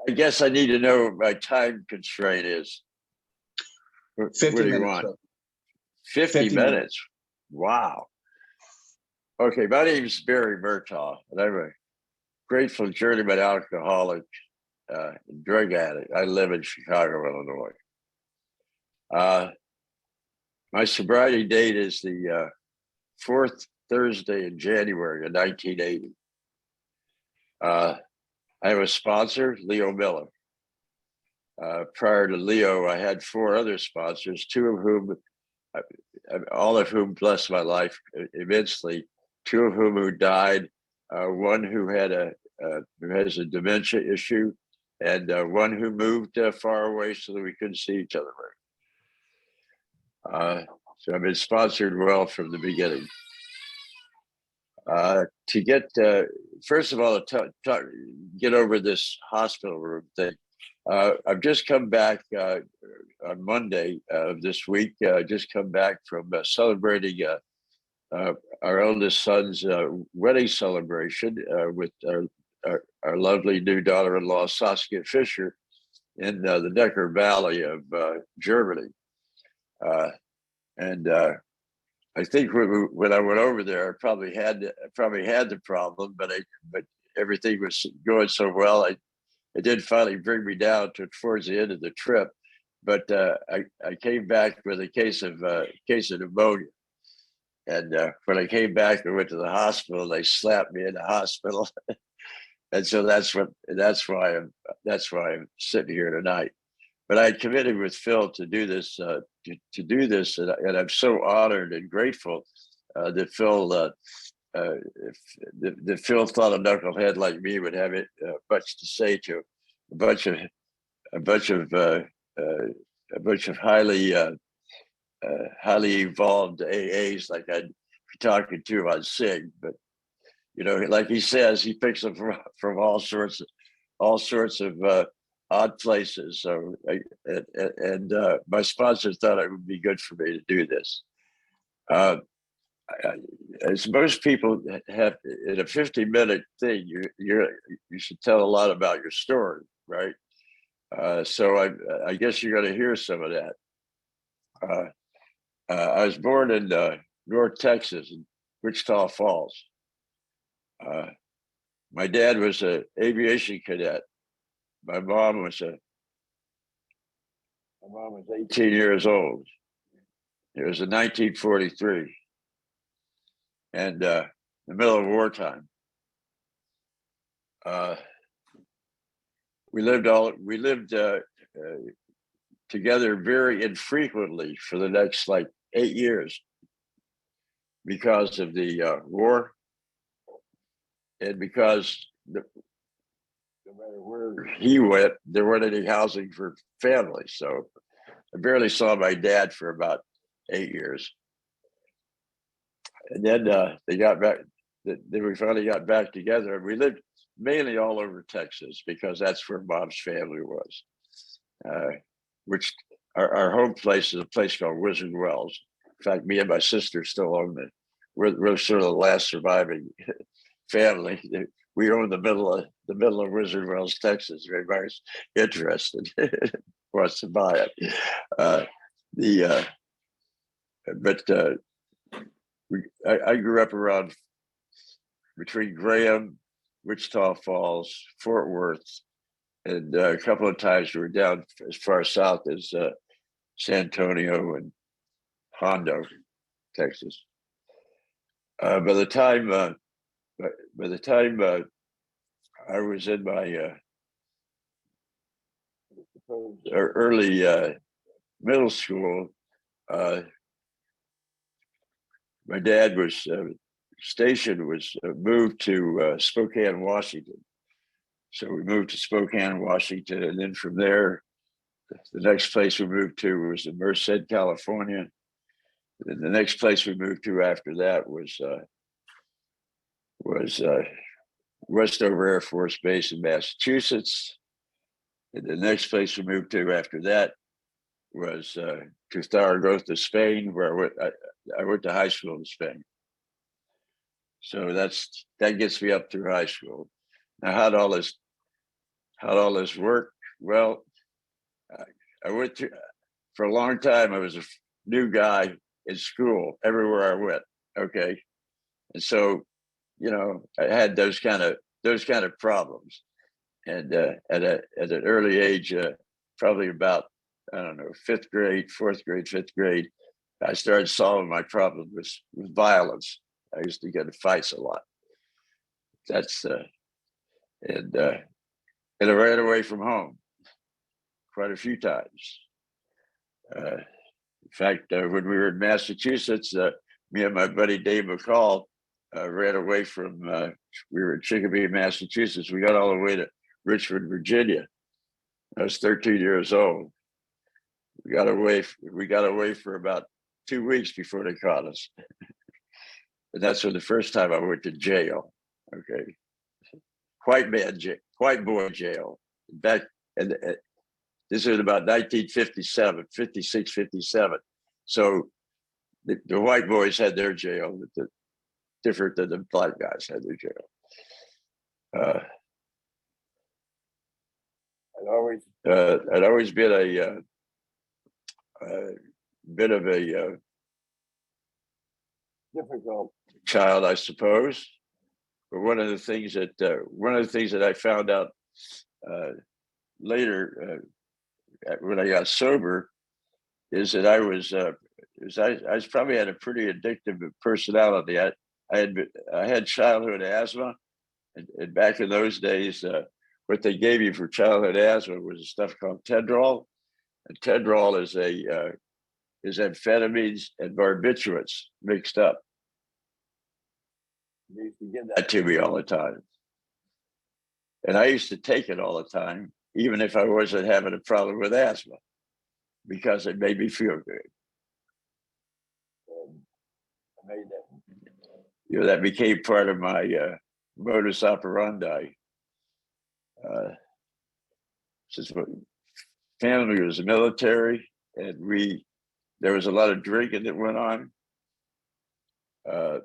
I guess I need to know what my time constraint is. What 50 do you minutes. want? Sir. 50 50 minutes. Wow. Okay, my name is Barry Murtaugh, and I'm a grateful journeyman alcoholic and drug addict. I live in Chicago, Illinois. My sobriety date is the fourth Thursday in January of 1980. I have a sponsor, Leo Miller. Prior to Leo, I had four other sponsors, two of whom, all of whom blessed my life immensely. Two of whom who died, one who has a dementia issue, and one who moved far away so that we couldn't see each other. So I've been sponsored well from the beginning. To get, first of all, get over this hospital room thing. I've just come back on Monday of this week. Just come back from celebrating our eldest son's wedding celebration with our lovely new daughter-in-law, Saskia Fisher, in the Neckar Valley of Germany. And I think when I went over there, I probably had the problem, but everything was going so well. It did finally bring me down towards the end of the trip, but I came back with a case of pneumonia, and when I came back, I went to the hospital. They slapped me in the hospital, and so that's why I'm sitting here tonight. But I committed with Phil to do this, and I'm so honored and grateful that Phil thought a knucklehead like me would have it much to say to a bunch of highly evolved AAs like I'd be talking to on SIG. But like he says, he picks them from all sorts of odd places. So my sponsor thought it would be good for me to do this. As most people have in a 50-minute thing, you should tell a lot about your story, right? So I guess you're going to hear some of that. I was born in North Texas, in Wichita Falls. My dad was an aviation cadet. My mom was 18 years old. It was in 1943, and the middle of wartime. We lived together very infrequently for the next 8 years because of the war, and because no matter where he went, there weren't any housing for families. So I barely saw my dad for about 8 years. And then they got back. Then we finally got back together, and we lived mainly all over Texas because that's where Mom's family was. Which our home place is a place called Wizard Wells. In fact, me and my sister still own it. We're sort of the last surviving family. We own the middle of Wizard Wells, Texas. If anybody's interested, wants to buy it. I grew up around between Graham, Wichita Falls, Fort Worth, and a couple of times we were down as far south as San Antonio and Hondo, Texas. By the time I was in my early middle school, my dad was moved to Spokane, Washington. So we moved to Spokane, Washington, and then from there, the next place we moved to was in Merced, California. And the next place we moved to after that was Westover Air Force Base in Massachusetts. And the next place we moved to after that was to Zaragoza, Spain, where I went to high school in Spain. So that gets me up through high school. Now, how did all this how all this worked. Well, I went to, for a long time, I was a new guy in school everywhere I went. Okay. And so, I had those kind of problems. And at an early age, probably about, I don't know, fifth grade, fourth grade, fifth grade, I started solving my problem with violence. I used to get in fights a lot. That's and and I ran away from home quite a few times. In fact, when we were in Massachusetts, me and my buddy Dave McCall ran away from. We were in Chicopee, Massachusetts. We got all the way to Richmond, Virginia. I was 13 years old. We got away. We got away for about 2 weeks before they caught us, and that's when the first time I went to jail. Okay, white boy jail. Back and this is about 1957, 56, 57. So the white boys had their jail, different than the black guys had their jail. I'd always been a bit of a difficult child, I suppose. But one of the things that I found out later when I got sober is that I probably had a pretty addictive personality. I had childhood asthma, and back in those days, what they gave you for childhood asthma was stuff called Tedrol, and Tedrol is amphetamines and barbiturates mixed up. They used to give that to me all the time, and I used to take it all the time, even if I wasn't having a problem with asthma, because it made me feel good. I made that. That became part of my modus operandi. Since my family was military, and there was a lot of drinking that went on.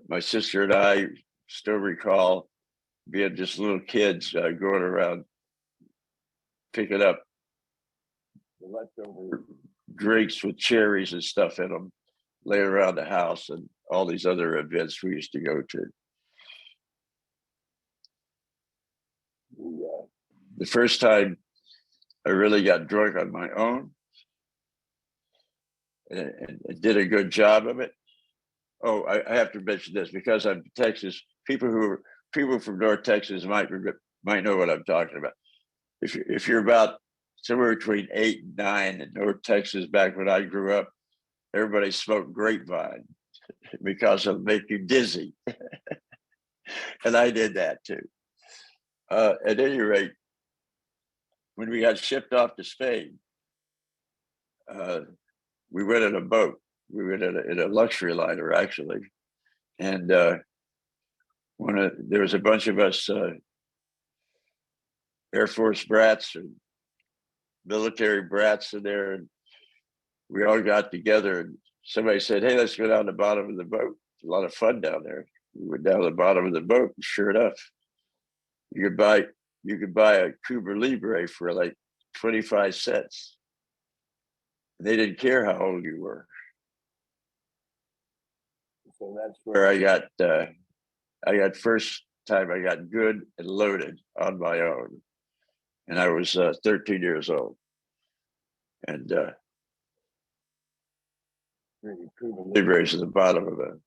My sister and I still recall being just little kids going around picking up the leftover drinks with cherries and stuff in them, laying around the house, and all these other events we used to go to. The first time I really got drunk on my own and did a good job of it. Oh, I have to mention this because I'm Texas. People from North Texas might know what I'm talking about. If you're about somewhere between 8 and 9 in North Texas, back when I grew up, everybody smoked grapevine because it'll make you dizzy, and I did that too. At any rate, when we got shipped off to Spain, we went in a boat. We went in a luxury liner, actually, and there was a bunch of us Air Force brats and military brats in there, and we all got together. And somebody said, "Hey, let's go down the bottom of the boat. It's a lot of fun down there." We went down the bottom of the boat, and sure enough, you could buy a Cuba Libre for like 25 cents. They didn't care how old you were. So that's where I got first time I got good and loaded on my own. And I was 13 years old. And Cuba Libres at the bottom of a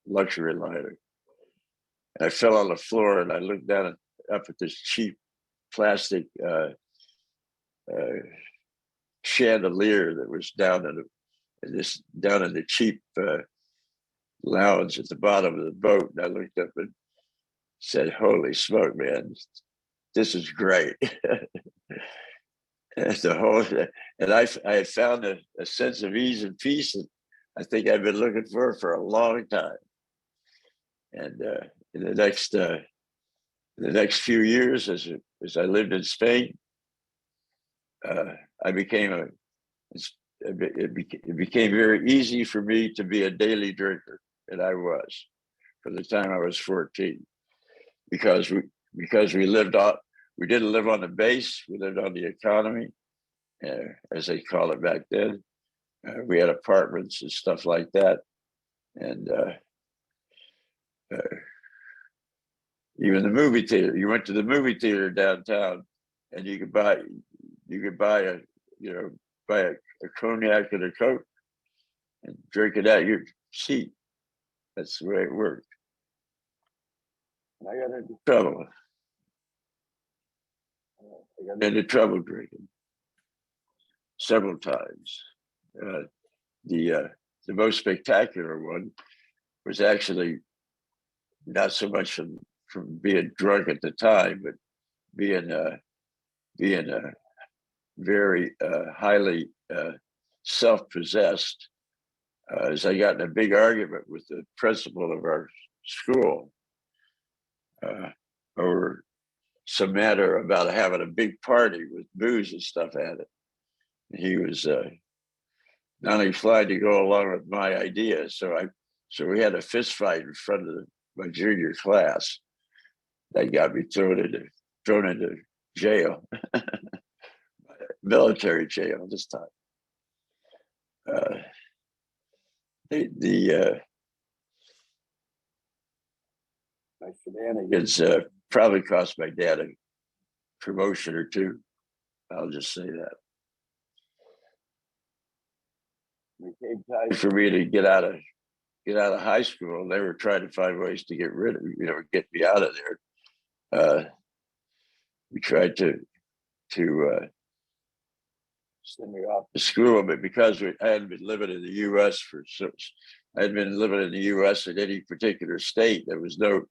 luxury liner. And I fell on the floor and I looked down up at this cheap plastic chandelier that was down in the cheap lounge at the bottom of the boat. And I looked up and said, "Holy smoke, man, this is great." And I had found a sense of ease and peace that I think I've been looking for a long time. And in the next few years, as I lived in Spain, it became very easy for me to be a daily drinker, and I was from the time I was 14, because we lived we didn't live on the base. We lived on the economy, as they call it back then. We had apartments and stuff like that. And uh, even the movie theater, you went to the movie theater downtown and you could buy a, buy a cognac and a Coke and drink it at your seat. That's the way it worked. And I got into trouble. I got into trouble drinking several times. The most spectacular one was actually not so much from being drunk at the time, but being very highly self-possessed. As I got in a big argument with the principal of our school over some matter about having a big party with booze and stuff at it. He was not inclined to go along with my idea, so we had a fist fight in front of my junior class. That got me thrown into jail, military jail this time. My shenanigans probably cost my dad a promotion or two. I'll just say that. It came time for me to get out of high school. They were trying to find ways to get me out of there. We tried to send me off to school, but because I hadn't been living in the U.S. I hadn't been living in the U.S. in any particular state. There was no,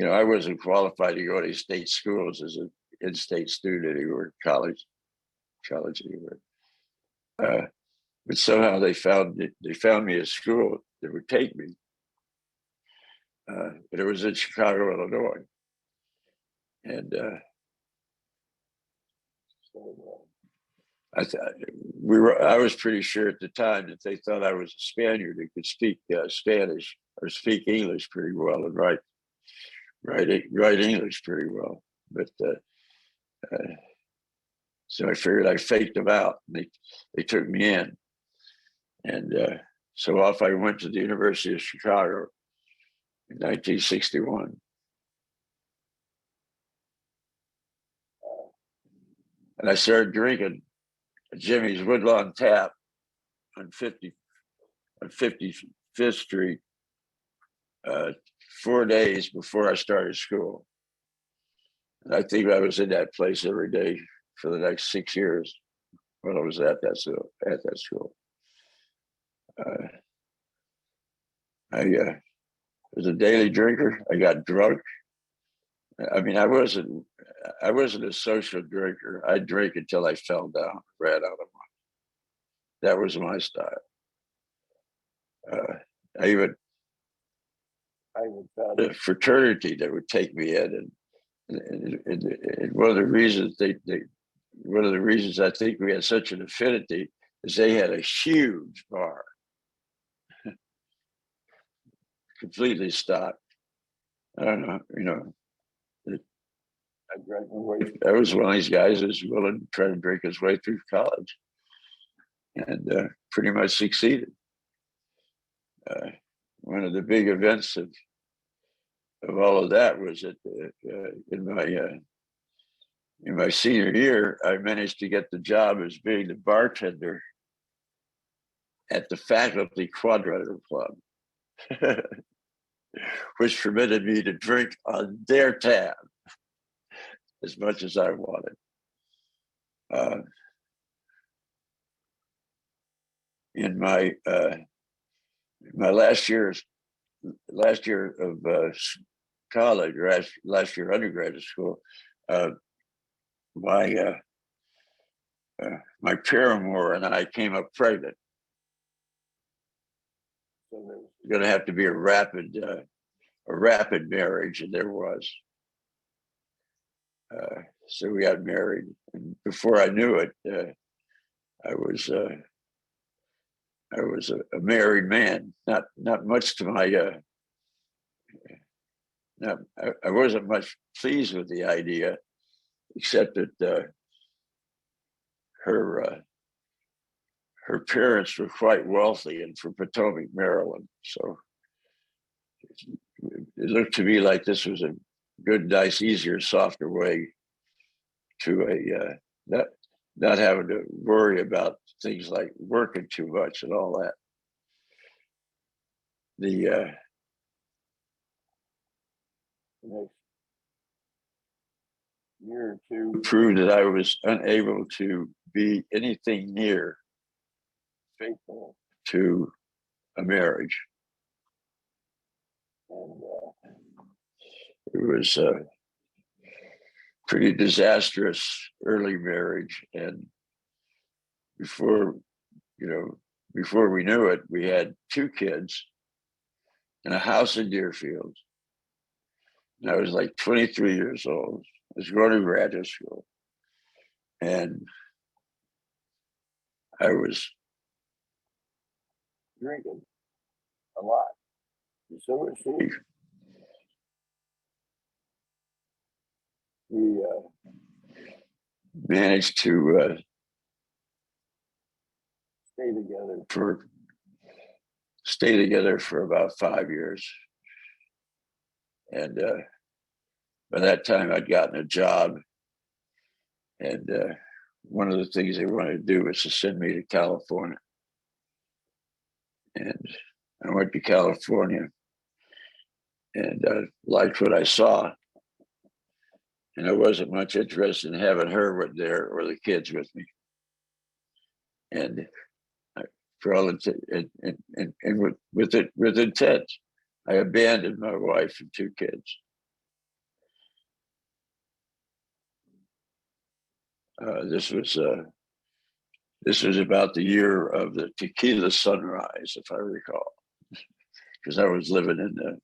I wasn't qualified to go to state schools as an in-state student anywhere, college anywhere. But somehow they found me a school that would take me. But it was in Chicago, Illinois, and I was pretty sure at the time that they thought I was a Spaniard who could speak Spanish or speak English pretty well and write English pretty well. But so I figured I faked them out. And they took me in, and so off I went to the University of Chicago in 1961. And I started drinking Jimmy's Woodlawn Tap on 55th Street 4 days before I started school. And I think I was in that place every day for the next 6 years when I was at that school. I was a daily drinker. I got drunk. I mean, I wasn't a social drinker. I drank until I fell down, ran out of money. That was my style. I even found a fraternity that would take me in, and one of the reasons I think we had such an affinity is they had a huge bar, completely stocked. I don't know, I was one of these guys who was willing to try to drink his way through college, and pretty much succeeded. One of the big events of all of that was that in my senior year, I managed to get the job as being the bartender at the faculty quadrangle club, which permitted me to drink on their tab as much as I wanted. In my last year of college, or last year undergraduate school, my paramour and I came up pregnant. So there was going to have to be a rapid marriage, and there was. So we got married, and before I knew it, I was a married man. Not much to my. I wasn't much pleased with the idea except that her her parents were quite wealthy and from Potomac, Maryland. So it looked to me like this was a good, nice, easier, softer way to not not having to worry about things like working too much and all that. The next year or two proved that I was unable to be anything near faithful to a marriage. And it was a pretty disastrous early marriage. And before, you know, before we knew it, we had two kids and a house in Deerfield. And I was like 23 years old. I was going to graduate school. And I was drinking a lot. And so was she. We managed to stay together for about 5 years. And by that time, I'd gotten a job. And one of the things they wanted to do was to send me to California. And I went to California and liked what I saw. And I wasn't much interested in having her there or the kids with me. And for all and with intent, I abandoned my wife and two kids. This was about the year of the tequila sunrise, if I recall, because I was living in the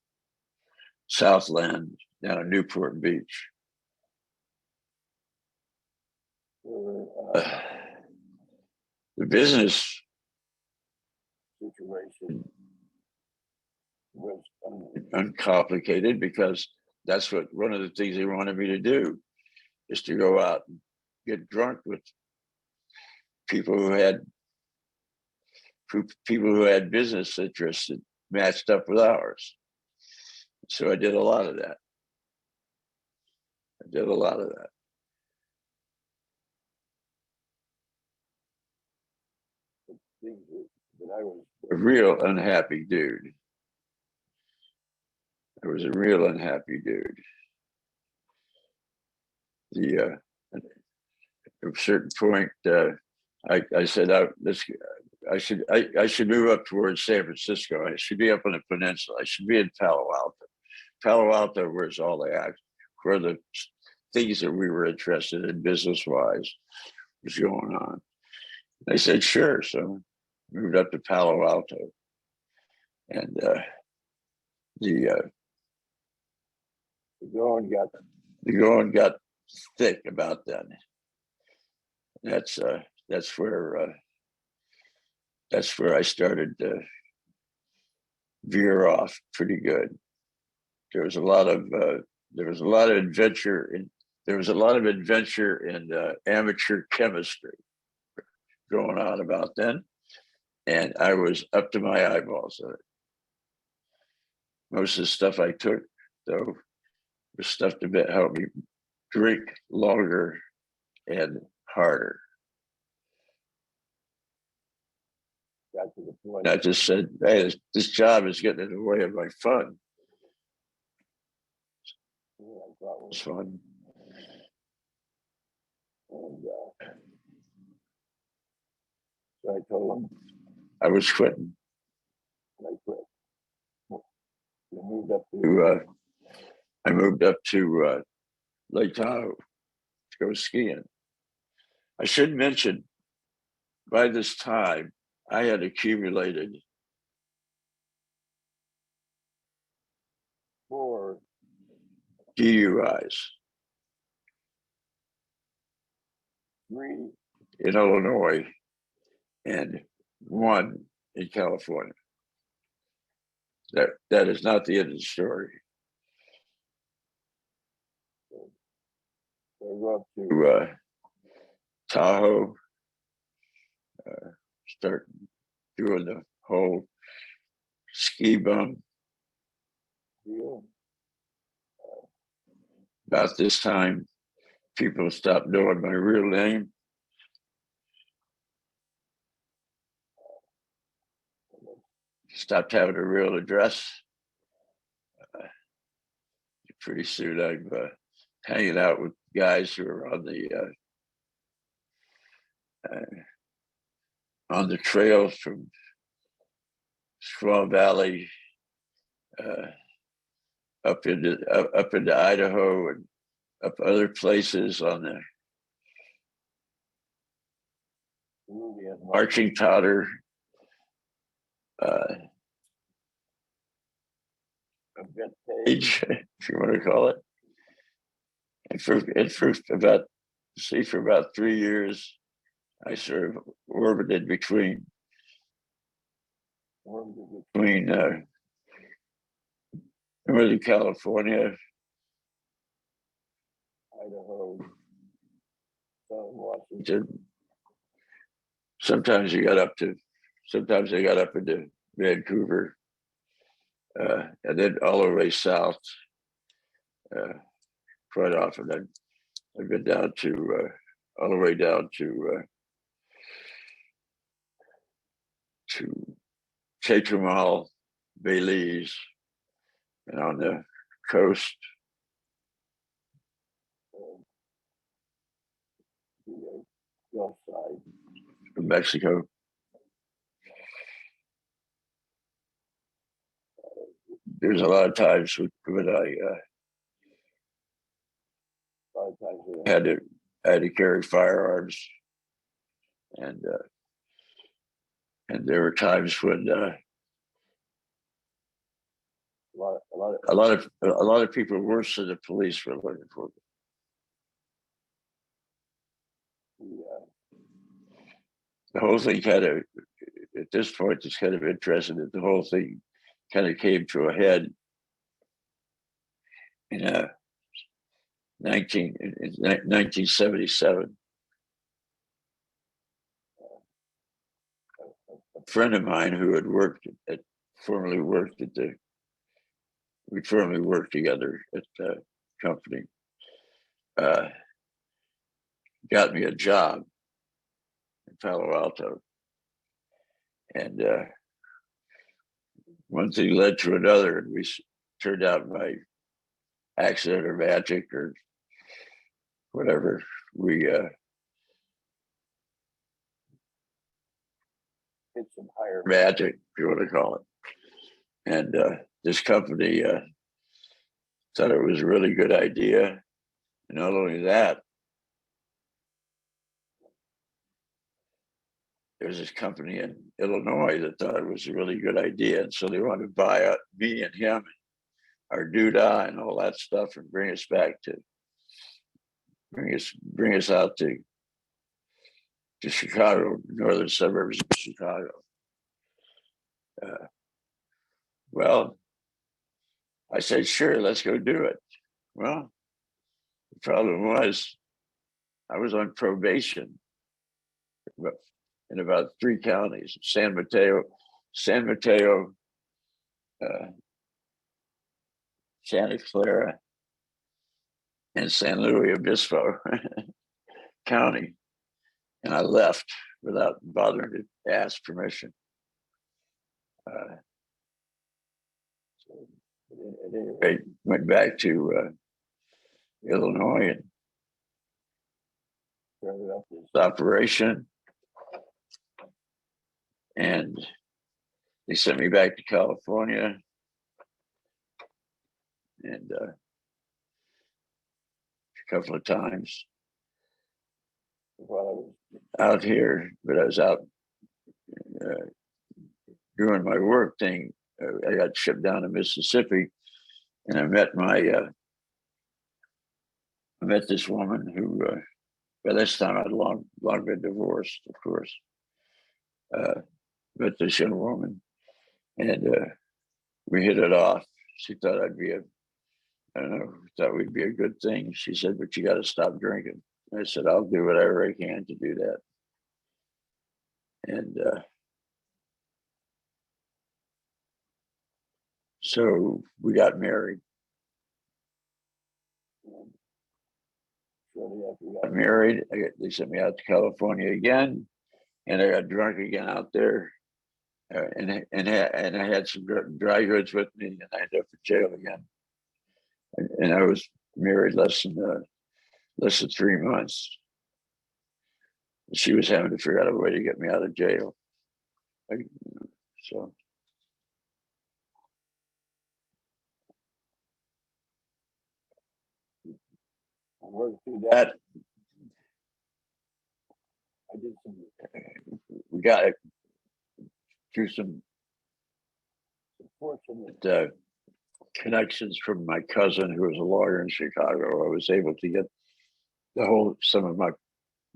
Southland down in Newport Beach. The business situation was uncomplicated because that's what one of the things they wanted me to do is to go out and get drunk with people who had business interests that matched up with ours. So I did a lot of that. But I was a real unhappy dude. I was a real unhappy dude. At a certain point, I said, I should move up towards San Francisco. I should be up on the peninsula. I should be in Palo Alto. Palo Alto was all where the things that we were interested in business wise was going on. They said, sure. So moved up to Palo Alto. And the going got thick about that. That's where I started to veer off pretty good. There was a lot of adventure in amateur chemistry going on about then, and I was up to my eyeballs in it. Most of the stuff I took, though, was stuff to help me drink longer and harder. Got to the point. I just said, "Hey, this job is getting in the way of my fun." I thought it was fun, and so I told him I was quitting. And I quit. I moved up to Lake Tahoe to go skiing. I should mention, by this time, I had accumulated 4 DUIs, 3 in Illinois, and 1 in California. That is not the end of the story. go up to Tahoe, start doing the whole ski bum deal. About this time, people stopped knowing my real name. Stopped having a real address. Pretty soon, I'm hanging out with guys who are on the trails from Squaw Valley up into Idaho and up other places on the marching powder. Event page, if you want to call it. And for about 3 years, I sort of orbited between Northern California, Idaho, Southern Washington. Sometimes I got up into Vancouver, and then all the way south. Quite often, I've been down to all the way down to Chetumal, Belize, and on the coast, Gulf side of Mexico. There's a lot of times when I had to carry firearms, and there were times when a lot of people worse than the police were looking for me. The whole thing kind of, at this point, it's kind of interesting that the whole thing kind of came to a head in 1977. A friend of mine who had formerly worked together at the company, got me a job in Palo Alto. And one thing led to another, and we turned out by accident or magic or whatever, we hit some higher magic, if you want to call it. And this company thought it was a really good idea. And not only that, there's this company in Illinois that thought it was a really good idea. And so they wanted to buy up me and him, our doodah and all that stuff, and bring us out to Chicago, northern suburbs of Chicago. Well, I said, sure, let's go do it. Well, the problem was I was on probation in about 3 counties: San Mateo, Santa Clara, and San Luis Obispo County. And I left without bothering to ask permission. I went back to Illinois and started up this operation. And they sent me back to California. And a couple of times while I was out here, but I was out doing my work thing. I got shipped down to Mississippi, and I met this woman who, by this time I'd long been divorced, of course. Met this young woman, and we hit it off. She thought I'd be a I don't know, that would be a good thing. She said, but you got to stop drinking. I said, I'll do whatever I can to do that. And so we got married. Shortly after we got married, they sent me out to California again, and I got drunk again out there. And I had some dry goods with me, and I ended up in jail again. And I was married less than 3 months. She was having to figure out a way to get me out of jail. So I worked through that. I did some. We got it through some fortunate connections from my cousin, who was a lawyer in Chicago. I was able to get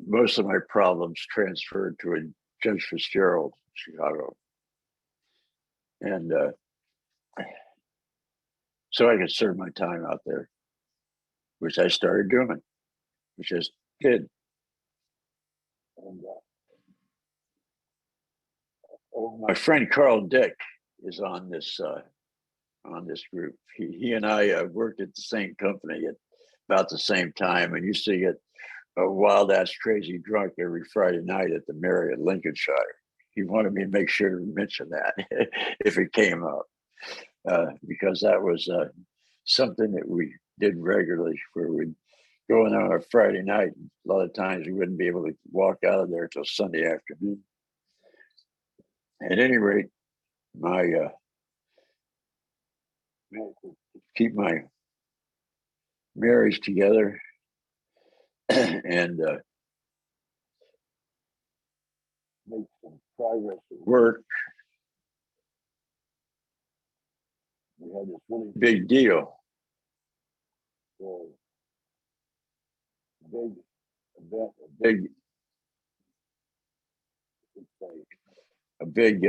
most of my problems transferred to a Judge Fitzgerald in Chicago, and so I could serve my time out there, which I started doing, which I did. And, my friend Carl Dick is on this group. He and I worked at the same company at about the same time, and used to get a wild ass crazy drunk every Friday night at the Marriott Lincolnshire. He wanted me to make sure to mention that if it came up, because that was something that we did regularly, where we'd go in on a Friday night. A lot of times we wouldn't be able to walk out of there until Sunday afternoon. At any rate, my keep my marriage together and make some progress at work. We had this really big deal. So, a big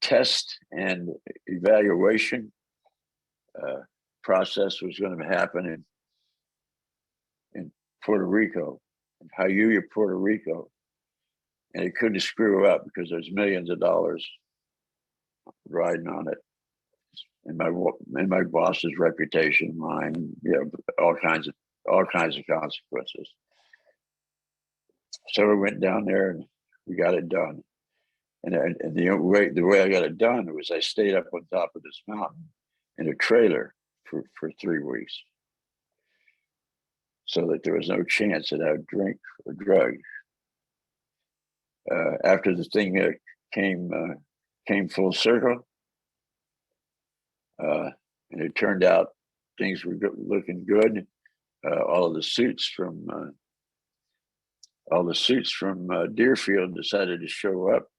test and evaluation process was going to happen in Puerto Rico, in Jayuya, Puerto Rico, and it couldn't screw up because there's millions of dollars riding on it, and my boss's reputation, mine, all kinds of consequences. So we went down there and we got it done. And the way I got it done was I stayed up on top of this mountain in a trailer for 3 weeks, so that there was no chance that I would drink or drug. After the thing came full circle, and it turned out things were looking good. All of the suits from Deerfield decided to show up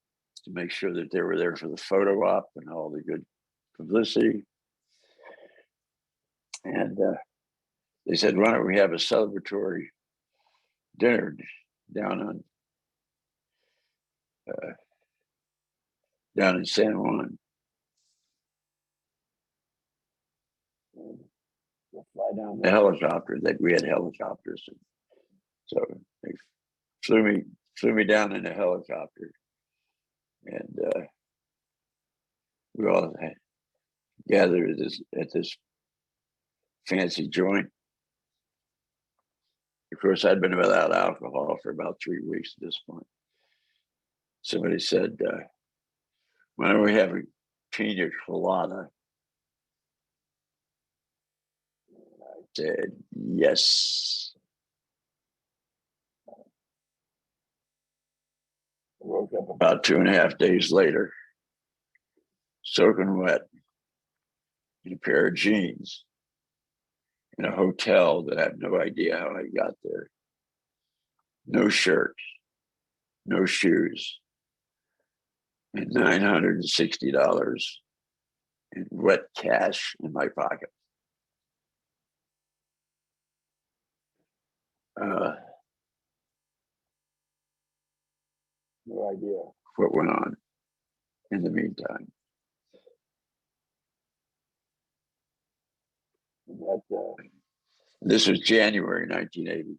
to make sure that they were there for the photo op and all the good publicity. And they said, why don't we have a celebratory dinner down in San Juan? We'll fly down the helicopter. That we had helicopters, so they flew me down in a helicopter, and we all gathered at this fancy joint. Of course, I'd been without alcohol for about 3 weeks at this point. Somebody said, why don't we have a pina colada? I said, yes. I woke up about 2.5 days later, soaking wet, in a pair of jeans, in a hotel that I have no idea how I got there. No shirt, no shoes, and $960 in wet cash in my pocket. No idea what went on in the meantime. This was January 1980.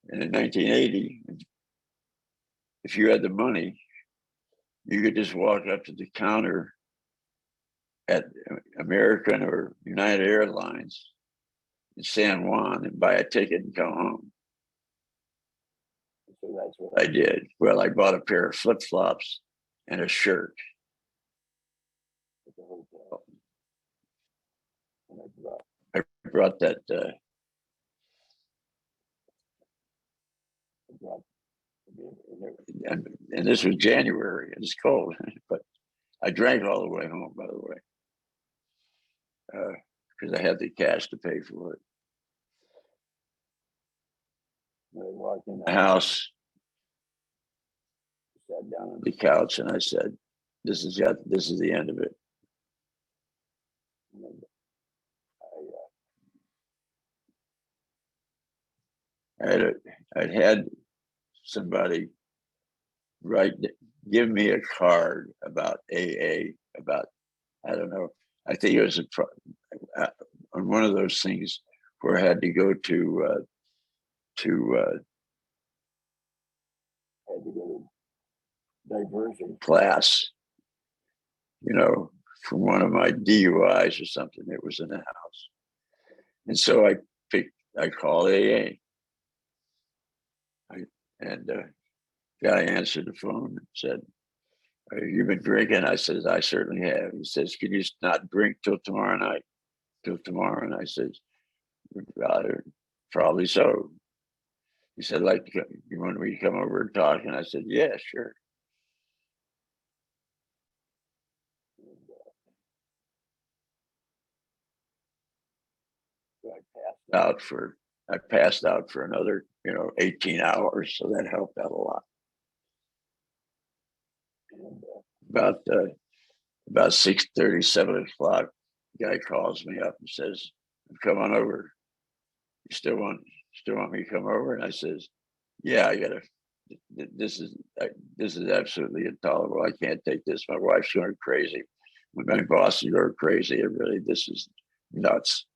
And in 1980, if you had the money, you could just walk up to the counter at American or United Airlines in San Juan and buy a ticket and come home. So that's what I did. Well, I bought a pair of flip-flops and a shirt at the hotel. And I brought that. And this was January. It's cold, but I drank all the way home. By the way, because I had the cash to pay for it. I walked in the house, sat down on the couch, and I said, "This is the end of it." I'd had somebody give me a card about AA, about, I don't know, I think it was on one of those things where I had to go to diversion class, from one of my DUIs or something that was in the house. And so I called AA. Guy answered the phone and said, "You've been drinking?" I said, "I certainly have." He says, "Can you not drink till tomorrow night?" Till tomorrow. And I said, "Probably so." He said, "You want me to come over and talk?" And I said, "Yeah, sure." So I passed out for another, 18 hours. So that helped out a lot. And about 6:30, 7 o'clock, the guy calls me up and says, "Come on over. You still want me to come over?" And I says, "Yeah, I gotta. This is absolutely intolerable. I can't take this. My wife's going crazy. My boss is going crazy. This is nuts."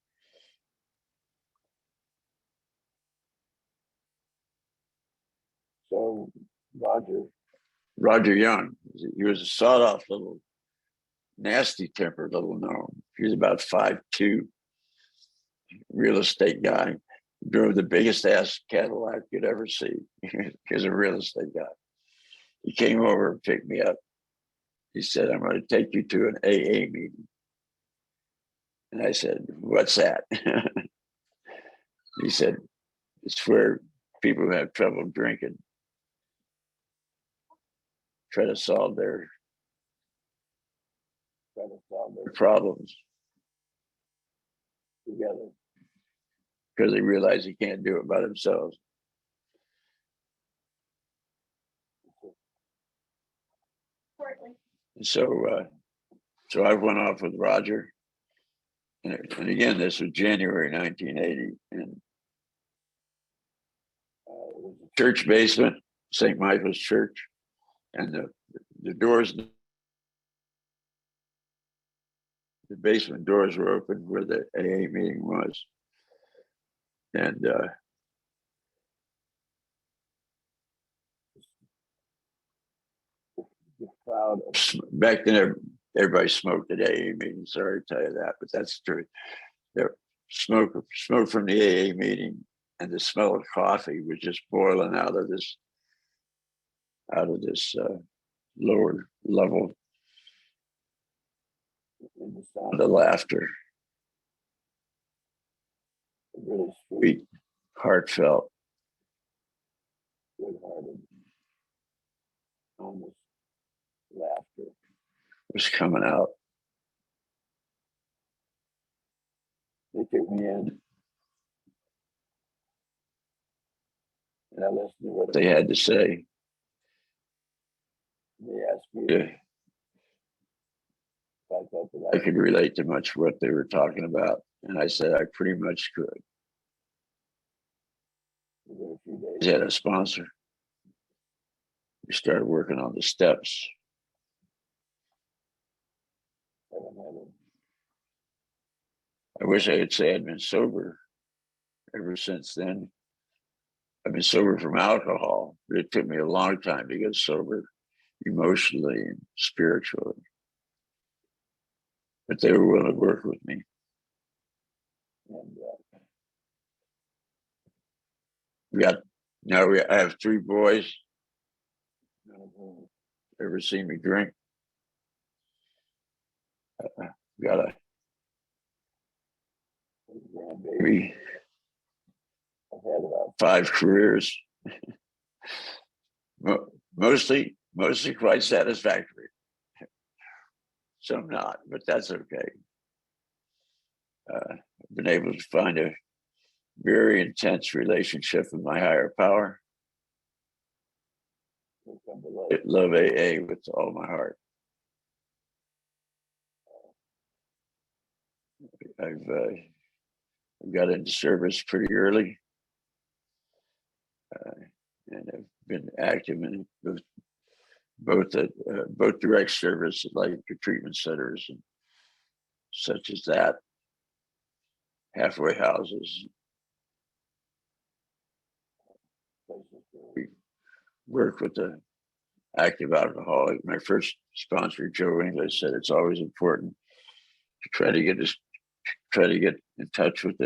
So Roger Young, he was a sawed-off little, nasty-tempered little gnome. He was about 5'2", real estate guy. Drove the biggest ass Cadillac you'd ever see. He's a real estate guy. He came over and picked me up. He said, "I'm going to take you to an AA meeting." And I said, "What's that?" He said, "It's where people who have trouble drinking try to solve their problems together because they realize they can't do it by themselves." And so I went off with Roger. And again, this was January 1980. And it was a church basement, St. Michael's Church. And the basement doors were open where the AA meeting was. And back then, everybody smoked at AA meetings. Sorry to tell you that, but that's true. There, smoke from the AA meeting, and the smell of coffee was just boiling out of this lower level. And the sound of laughter, really sweet, heartfelt, good-hearted, honest laughter was coming out. They took me in, and I listened to what they had to say. They asked me if I thought that I could relate to much of what they were talking about, and I said I pretty much could. Within a few days, I had a sponsor. We started working on the steps. I wish I could say I'd been sober ever since then. I've been sober from alcohol, but it took me a long time to get sober emotionally and spiritually. But they were willing to work with me. And we got I have three boys. None of them ever seen me drink. Got a grandbaby. I've had about 5 careers, mostly quite satisfactory. Some not, but that's okay. I've been able to find a very intense relationship with my higher power. I love AA with all my heart. I've got into service pretty early, and I've been active in both direct service, like the treatment centers and such as that, halfway houses. We work with the active alcoholic. My first sponsor, Joe English, said it's always important to try to get in touch with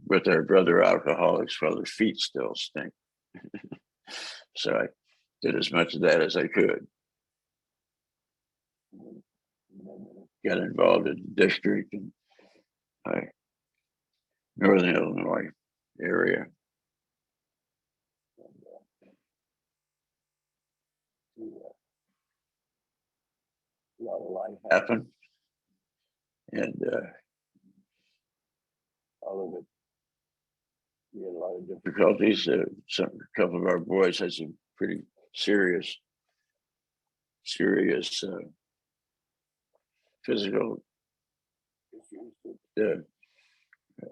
with our brother alcoholics while their feet still stink. So I did as much of that as I could. Got involved in the district and Northern Illinois area. A lot of life happened, and all of it, we had a lot of difficulties. A couple of our boys had some pretty serious physical issues that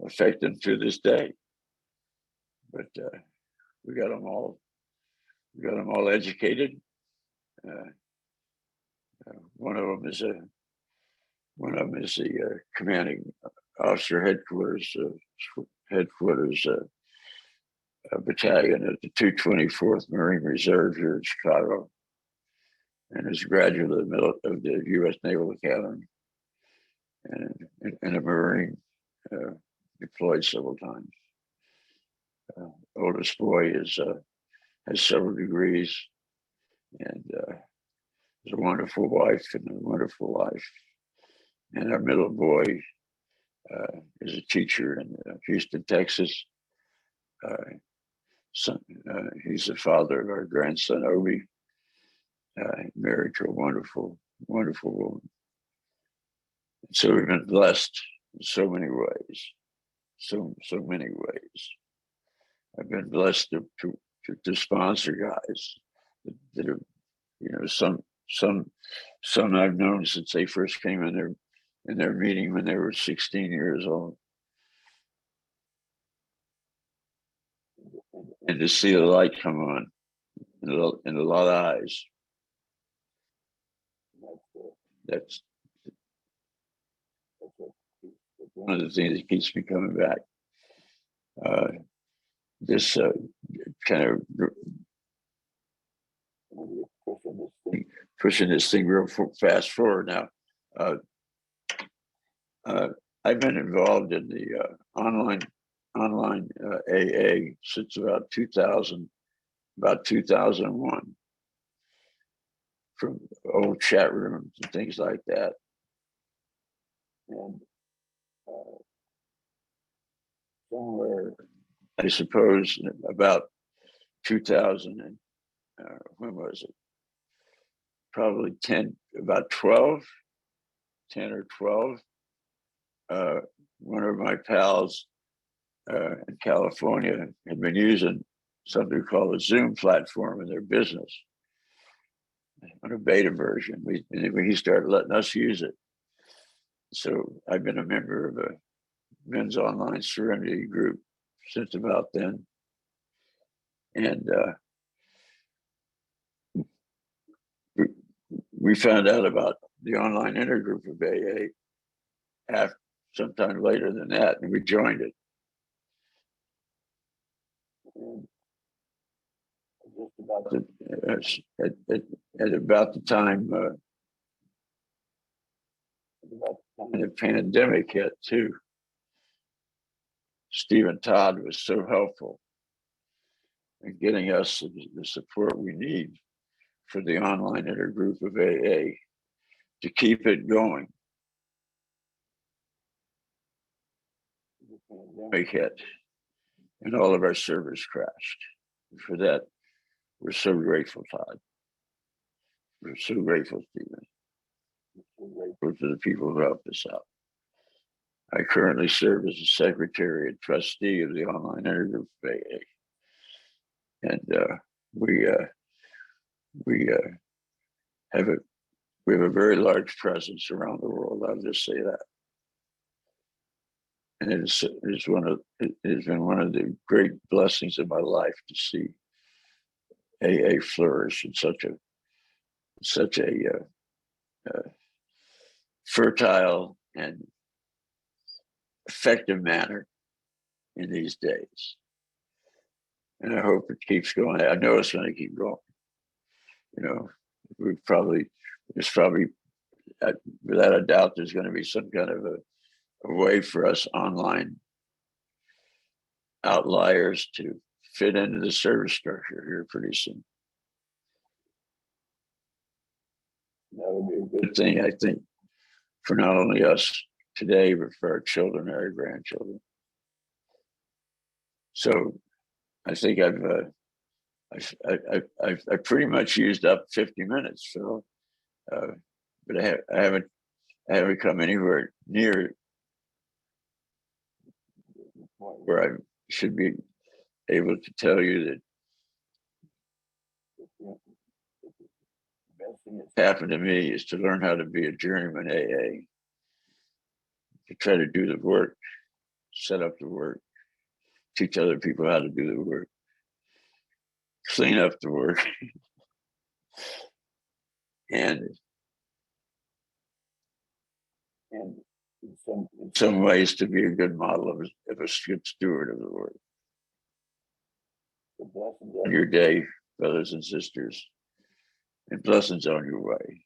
affect them to this day. But we got them all educated. One of them is the commanding officer headquarters battalion at the 224th Marine Reserve here in Chicago, and is a graduate of the U.S. Naval Academy, and a Marine, deployed several times. Oldest boy has several degrees, and has a wonderful wife and a wonderful life. And our middle boy is a teacher in Houston, Texas. He's the father of our grandson, Obi, married to a wonderful woman. So we've been blessed in so many ways, so many ways. I've been blessed to sponsor guys that are, some I've known since they first came in their meeting when they were 16 years old. And to see the light come on in a lot of eyes. That's one of the things that keeps me coming back. This kind of pushing this thing real fast forward now. I've been involved in the online AA since about 2001, from old chat rooms and things like that. And somewhere, I suppose, about 2000 and when was it? Probably 10 or 12. One of my pals in California had been using something called a Zoom platform in their business on a beta version. He started letting us use it. So I've been a member of a men's online Serenity group since about then. And we found out about the online intergroup of AA sometime later than that, and we joined it. And just about at about the time the pandemic hit too. Stephen Todd was so helpful in getting us the support we need for the online intergroup of AA to keep it going. The pandemic hit and all of our servers crashed. For that, we're so grateful, Todd. We're so grateful, Stephen. We're so grateful to the people who helped us out. I currently serve as a secretary and trustee of the online intergroup of AA. And we have a very large presence around the world. I'll just say that. And it has been one of the great blessings of my life to see AA flourish in such a fertile and effective manner in these days. And I hope it keeps going. I know it's going to keep going. You know, there's probably, without a doubt, there's going to be some kind of a way for us online outliers to fit into the service structure here pretty soon. That would be a good thing, I think, for not only us today, but for our children and our grandchildren. So I think I've pretty much used up 50 minutes, Phil. But I haven't come anywhere near where I should be able to tell you that the best thing that's happened to me is to learn how to be a journeyman AA, to try to do the work, set up the work, teach other people how to do the work, clean up the work, and in some ways to be a good model of a good steward of the work. Blessings on your day, brothers and sisters, and blessings on your way.